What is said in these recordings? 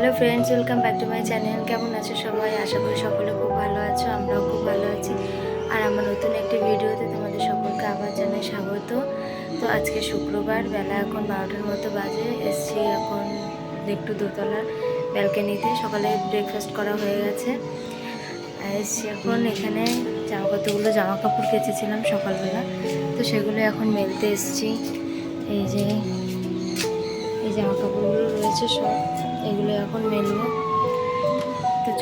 Hello friends, welcome back to my channel. কেমন আছো সবাই? আশা করি সকলে খুব ভালো আছো, আমরাও খুব ভালো আছি। আর আমার নতুন একটি ভিডিওতে তোমাদের সকলকে আবার জানাই স্বাগত। তো আজকে শুক্রবার, বেলা এখন 12টার মতো বাজে। এসছি এখন একটু দোতলার ব্যালকনিতে। সকালে ব্রেকফাস্ট করা হয়ে গেছে। এসছি এখন এখানে জামা কাপড় কেচেছিলাম সকালবেলা, তো সেগুলো এখন মেলতে এসছি। এই যে এই জামা কাপড়গুলো রয়েছে সব, এগুলো এখন মেলবো।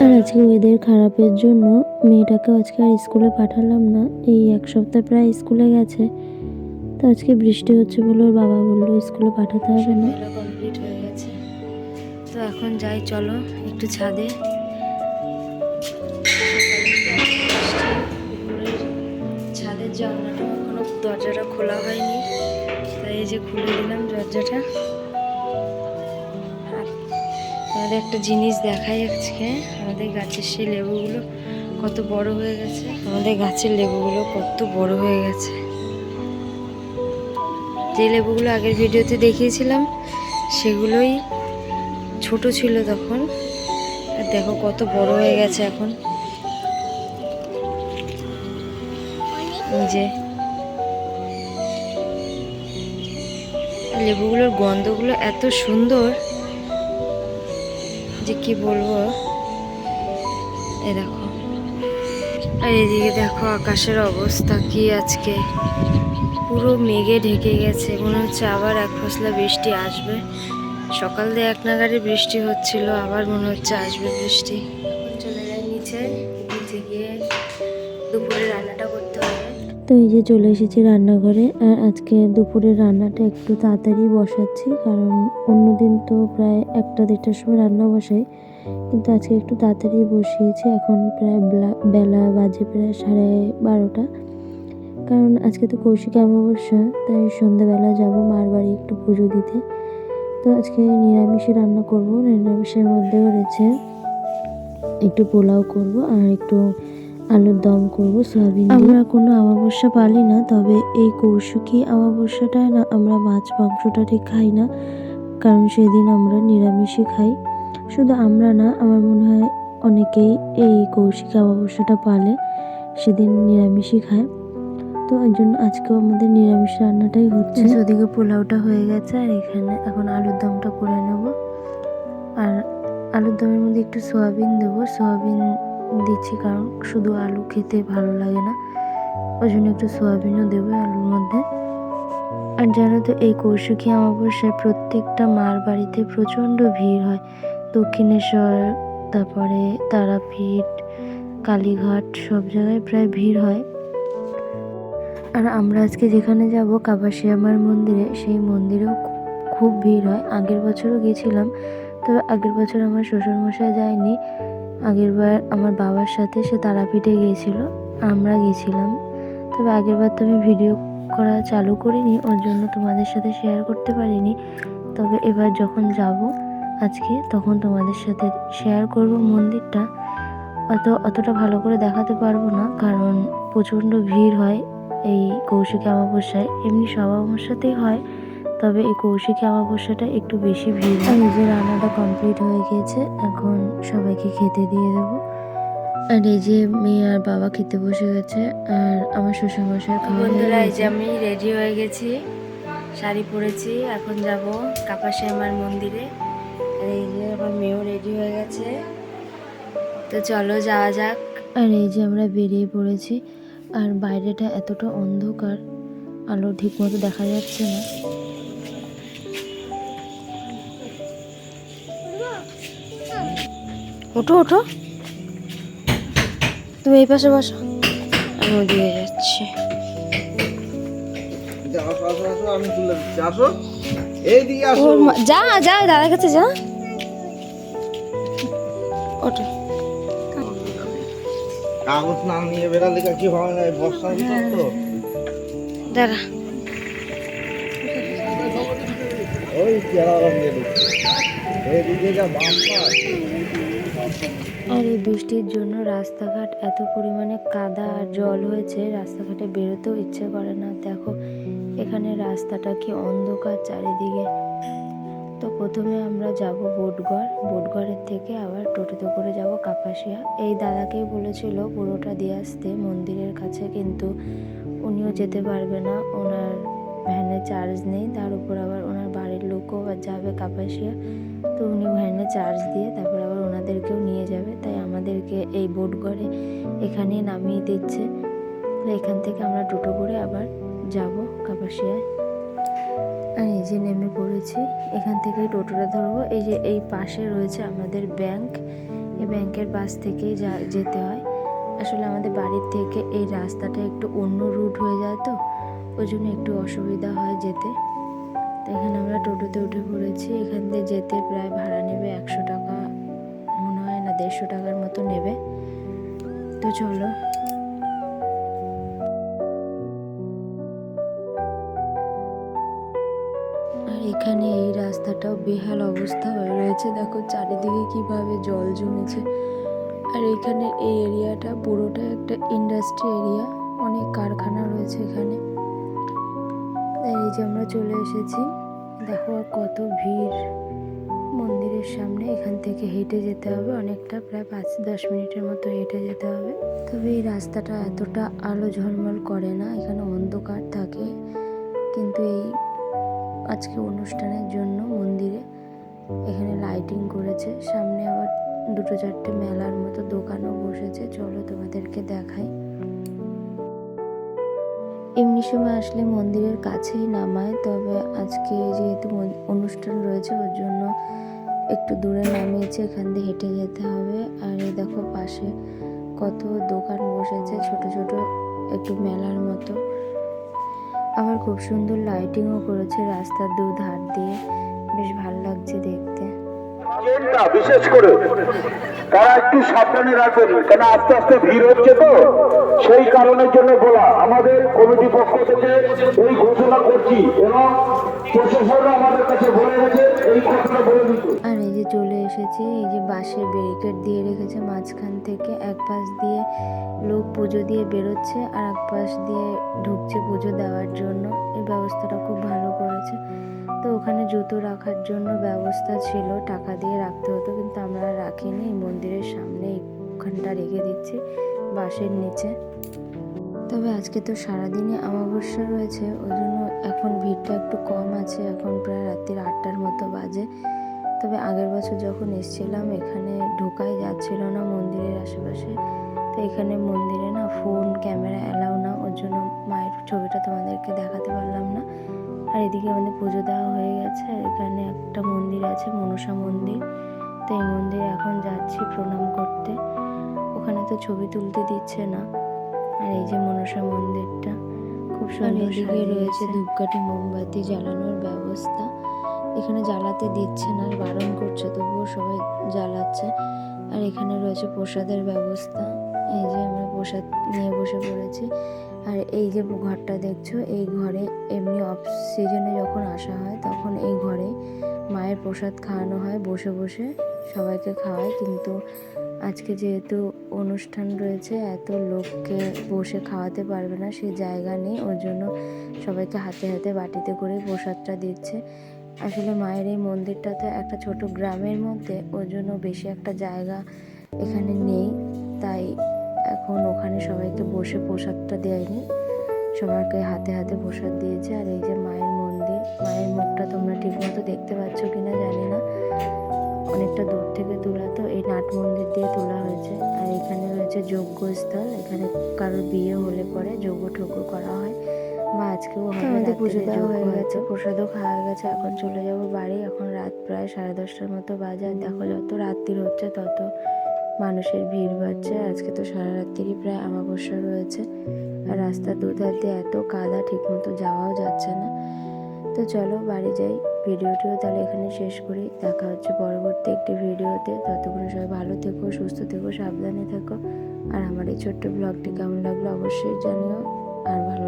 আর আজকে ওয়েদার খারাপের জন্য মেয়েটাকে আজকে আর স্কুলে পাঠালাম না। এই এক সপ্তাহ প্রায় স্কুলে গেছে, তো আজকে বৃষ্টি হচ্ছে বলে ওর বাবা বললো স্কুলে পাঠাতে হবে না। মেলা কমপ্লিট হয়ে গেছে, তো এখন যাই, চলো একটু ছাদে। ছাদের জানলাটা এখনো দরজাটা খোলা হয়নি, তাই এই যে খুলে দিলাম দরজাটা। আমাদের একটা জিনিস দেখাই আজকে, আমাদের গাছের সেই লেবুগুলো কত বড় হয়ে গেছে। আমাদের গাছের লেবুগুলো কত বড় হয়ে গেছে। যে লেবুগুলো আগের ভিডিওতে দেখিয়েছিলাম সেগুলোই ছোট ছিল তখন, আর দেখো কত বড় হয়ে গেছে এখন। যে লেবুগুলোর গন্ধগুলো এত সুন্দর যে কি বলবো। এই দেখো, আর এদিকে দেখো আকাশের অবস্থা কি, আজকে পুরো মেঘে ঢেকে গেছে। মনে হচ্ছে আবার এক ফসলা বৃষ্টি আসবে। সকাল দিয়ে এক নাগাড়ে বৃষ্টি হচ্ছিল, আবার মনে হচ্ছে আসবে বৃষ্টি। এখন চলে যাই নিচে, নিচে গিয়ে দুপুরে রান্নাটা করতে হবে। তো এই যে চলে এসেছি রান্নাঘরে। আর আজকে দুপুরের রান্নাটা একটু তাড়াতাড়ি বসাচ্ছি, কারণ অন্যদিন তো প্রায় 1-1:30টার সময় রান্না বসাই, কিন্তু আজকে একটু তাড়াতাড়ি বসিয়েছি। এখন প্রায় বেলা বাজে প্রায় 12:30, কারণ আজকে তো কৌশিক অমাবস্যা, তাই সন্ধ্যাবেলা যাব মার বাড়ি একটু পুজো দিতে। তো আজকে নিরামিষে রান্না করব। নিরামিষের মধ্যে রয়েছে একটু পোলাও করব আর একটু আলুর দম করব সয়াবিন দিয়ে। আমরা কোনো অমাবস্যা পালি না, তবে এই কৌশিকী অমাবস্যাটায় না আমরা মাছ মাংসটা ঠিক খাই না, কারণ সেদিন আমরা নিরামিষই খাই। শুধু আমরা না, আমার মনে হয় অনেকেই এই কৌশিকী অমাবস্যাটা পালে সেদিন নিরামিষই খায়। তো এর জন্য আজকেও আমাদের নিরামিষ রান্নাটাই হচ্ছে। ওদিকে পোলাওটা হয়ে গেছে, আর এখানে এখন আলুর দমটা করে নেব। আর আলুর দমের মধ্যে একটু সয়াবিন দেবো। সয়াবিন দিচ্ছি কারণ শুধু আলু খেতে ভালো লাগে না, ওই জন্য একটু সয়াবিনও দেবো আলুর মধ্যে। আর জানো তো, এই কৌশিকী অমাবস্যায় প্রত্যেকটা মার বাড়িতে প্রচণ্ড ভিড় হয়। দক্ষিণেশ্বর, তারপরে তারাপীঠ, কালীঘাট, সব জায়গায় প্রায় ভিড় হয়। আর আমরা আজকে যেখানে যাব কাপাসিয়া মার মন্দিরে, সেই মন্দিরেও খুব ভিড় হয়। আগের বছরও গেছিলাম, তবে আগের বছর আমার শ্বশুরমশাই যায়নি। আগের বার আমার বাবার সাথে সে তারাপীঠে গিয়েছিল, আমরা গেছিলাম। তবে আগের বার তো আমি ভিডিও করা চালু করিনি, ওর জন্য তোমাদের সাথে শেয়ার করতে পারিনি। তবে এবার যখন যাব আজকে, তখন তোমাদের সাথে শেয়ার করব মন্দিরটা। অতটা ভালো করে দেখাতে পারবো না, কারণ প্রচণ্ড ভিড় হয় এই কৌশিকী অমাবস্যায়। এমনি সব অমাবস্যাতেই হয়, তবে এই কৌশিকী অমাবস্যাটা একটু বেশি ভিড় হয়। নিজের রান্নাটা কমপ্লিট হয়ে গিয়েছে, এখন সবাইকে খেতে দিয়ে দেবো। আর এই যে মেয়ে আর বাবা খেতে বসে গেছে, আর আমার শ্বশুরমশাই খাওয়া হয়ে বন্ধুরা, এই যে গেছে। আমি রেডি হয়ে গেছি, শাড়ি পরেছি, এখন যাব কাপাসিয়া মার মন্দিরে। আর এই যে আমার মেয়েও রেডি হয়ে গেছে, তো চলো যাওয়া যাক। আর এই যে আমরা বেরিয়ে পড়েছি, আর বাইরেটা এতটা অন্ধকার, আলো ঠিক মতো দেখা যাচ্ছে না। ওঠো ওঠো, তুমি এই পাশে বসো, আমি ওদিকে যাচ্ছি। যা যা, দাদার কাছে যা, ওঠো। কাগজ না নিয়ে বেরালে কি হয় না, বর্ষার ভিতর তো। দাঁড়া, ওই এইদিকে যা বাম্পার। আর এই বৃষ্টির জন্য রাস্তাঘাট এত পরিমাণে কাদা আর জল হয়েছে, রাস্তাঘাটে বেরোতেও ইচ্ছে করে না। দেখো এখানে রাস্তাটা কি অন্ধকার চারিদিকে। তো প্রথমে আমরা যাব বোটগড়ের থেকে আবার টোটোতে করে যাব কাপাসিয়া। এই দাদাকেই বলেছিল পুরোটা দিয়ে আসতে মন্দিরের কাছে, কিন্তু উনিও যেতে পারবে না, ওনার ভ্যানে চার্জ নেই, তার উপর আবার ওনার বাড়ির লোকও যাবে কাপাসিয়া। তো উনি ভ্যানে চার্জ দিয়ে তারপর আবার ওনাদেরকেও নিয়ে যাবে, তাই আমাদেরকে এই বোটগড়ে এখানেই নামিয়ে দিচ্ছে। তো এখান থেকে আমরা টোটো করে আবার যাব কাপাসিয়ায়। আর এই যে নেমে পড়েছি, এখান থেকে টোটোটা ধরবো। এই যে এই পাশে রয়েছে আমাদের ব্যাংক, এই ব্যাংকের পাশ থেকেই যেতে হয়। আসলে আমাদের বাড়ির থেকে এই রাস্তাটা একটু অন্য রুট হয়ে যায়, তো ওই জন্য একটু অসুবিধা হয় যেতে। তো এখানে আমরা টোটোতে উঠে পড়েছি। এখান দিয়ে যেতে প্রায় ভাড়া নেবে 100 টাকা, মনে হয় না 150 টাকার মতো নেবে। তো চলো। আর এখানে এই রাস্তাটাও বেহাল অবস্থা হয়ে রয়েছে, দেখো চারিদিকে কিভাবে জল জমেছে। আর এখানে এই এরিয়াটা পুরোটা একটা ইন্ডাস্ট্রি এরিয়া, অনেক কারখানা রয়েছে এখানে। এই যে আমরা চলে এসেছি, দেখো আর কত ভিড় মন্দিরের সামনে। এখান থেকে হেঁটে যেতে হবে অনেকটা, প্রায় 5-10 মিনিটের মতো হেঁটে যেতে হবে। তবে এই রাস্তাটা এতটা আলো ঝলমল করে না, এখানে অন্ধকার থাকে। কিন্তু এই আজকে অনুষ্ঠানের জন্য মন্দিরে এখানে লাইটিং করেছে, সামনে আবার 2-4টে মেলার মতো দোকানও বসেছে। চলো তোমাদেরকে দেখাই। এমনি সময় আসলে মন্দিরের কাছেই নামায়, তবে আজকে যেহেতু অনুষ্ঠান রয়েছে ওর জন্য একটু দূরে নামিয়েছে, এখান দিয়ে হেঁটে যেতে হবে। আর এই দেখো পাশে কত দোকান বসেছে, ছোট ছোট একটু মেলার মতো। আবার খুব সুন্দর লাইটিংও করেছে রাস্তার দুধার দিয়ে, বেশ ভালো লাগছে দেখতে। বিশেষ করে তারা একটু সাবধানে রাখবেন, কেন আস্তে আস্তে ভিড় হচ্ছে, তো সেই কারণের জন্য বলা। আমাদের কমিটি পক্ষ থেকে এই ঘোষণা করছি এবং প্রশাসনরা আমাদের কাছে বলে গেছে এই কথাটা বলে দিতে। আর এই যে চলে এসেছে, এই যে বাঁশের ব্যারিকেড দিয়ে রেখেছে মাঝখান থেকে, এক পাশ দিয়ে লোক পুজো দিয়ে বেরোচ্ছে আর এক পাশ দিয়ে ঢুকছে পুজো দেওয়ার জন্য। এই ব্যবস্থাটা খুব ভালো করেছে। তো ওখানে জুতো রাখার জন্য ব্যবস্থা ছিল, টাকা দিয়ে রাখতে হতো, কিন্তু আমরা রাখিনি। এই মন্দিরের সামনে ওখানটা রেখে দিচ্ছি বাঁশের নিচে। তবে আজকে তো সারাদিনই অমাবস্যা রয়েছে, ওই জন্য এখন ভিড়টা একটু কম আছে। এখন প্রায় রাত্রির 8টার মতো বাজে। তবে আগের বছর যখন এসেছিলাম এখানে ঢোকাই যাচ্ছিল না মন্দিরের আশেপাশে। তো এখানে মন্দিরে না ফোন ক্যামেরা অ্যালাউ না, ওর জন্য মায়ের ছবিটা তোমাদেরকে দেখাতে পারলাম না। আর এদিকে আমাদের পুজো দেওয়া হয়ে গেছে। আর এখানে একটা মন্দির আছে, মনসা মন্দির। তো এই মন্দিরে এখন যাচ্ছি প্রণাম করতে। ওখানে তো ছবি তুলতে দিচ্ছে না। আর এই যে মনসা মন্দিরটা খুব সুন্দর, এদিকে রয়েছে ধূপকাঠি মোমবাতি জ্বালানোর ব্যবস্থা। এখানে জ্বালাতে দিচ্ছে না, বারণ করছে, তবুও সবাই জ্বালাচ্ছে। আর এখানে রয়েছে প্রসাদের ব্যবস্থা। এই যে আমরা প্রসাদ নিয়ে বসে পড়েছি। আর এই যে ঘরটা দেখছো, এই ঘরে এমনি অফ সিজনে যখন আসা হয় তখন এই ঘরে মায়ের প্রসাদ খাওয়ানো হয়, বসে বসে সবাইকে খাওয়ায়। কিন্তু আজকে যেহেতু অনুষ্ঠান রয়েছে, এত লোককে বসে খাওয়াতে পারবে না, সেই জায়গা নেই, ওর জন্য সবাইকে হাতে হাতে বাটিতে করে প্রসাদটা দিচ্ছে। আসলে মায়ের এই মন্দিরটাতে একটা ছোট গ্রামের মধ্যে, ওর জন্য বেশি একটা জায়গা এখানে নেই, তাই এখন ওখানে সবাইকে বসে প্রসাদটা দেয়নি, সবাইকে হাতে হাতে প্রসাদ দিয়েছে। আর এই যে মায়ের মন্দির, মায়ের মুখটা তোমরা ঠিক মতো দেখতে পাচ্ছ কিনা জানি না, অনেকটা দূর থেকে তোলা, তো এই নাট মন্দির দিয়ে তোলা হয়েছে। আর এখানে রয়েছে যজ্ঞস্থল, এখানে কারোর বিয়ে হলে পরে যজ্ঞ ঠজ্ঞ করা হয়, বা আজকেও আমাদের পুজো দেওয়া হয়ে গেছে, প্রসাদও খাওয়া গেছে। এখন চলে যাব বাড়ি। এখন রাত প্রায় 10:30টার মতো বাজে। আর দেখো যত রাত্রির হচ্ছে তত মানুষের ভিড় বাড়ছে। আজকে তো সারা রাত্রিরই প্রায় অমাবস্যা রয়েছে। আর রাস্তার দুধার দিয়ে এত কাদা, ঠিক মতো যাওয়াও যাচ্ছে না। তো চলো বাড়ি যাই। ভিডিওটিও তাহলে এখানে শেষ করি। দেখা হচ্ছে পরবর্তী একটি ভিডিওতে। ততক্ষণে সবাই ভালো থেকো, সুস্থ থেকো, সাবধানে থেকো। আর আমার এই ছোট্ট ব্লগটি কেমন লাগলো অবশ্যই জানিও। আর ভালো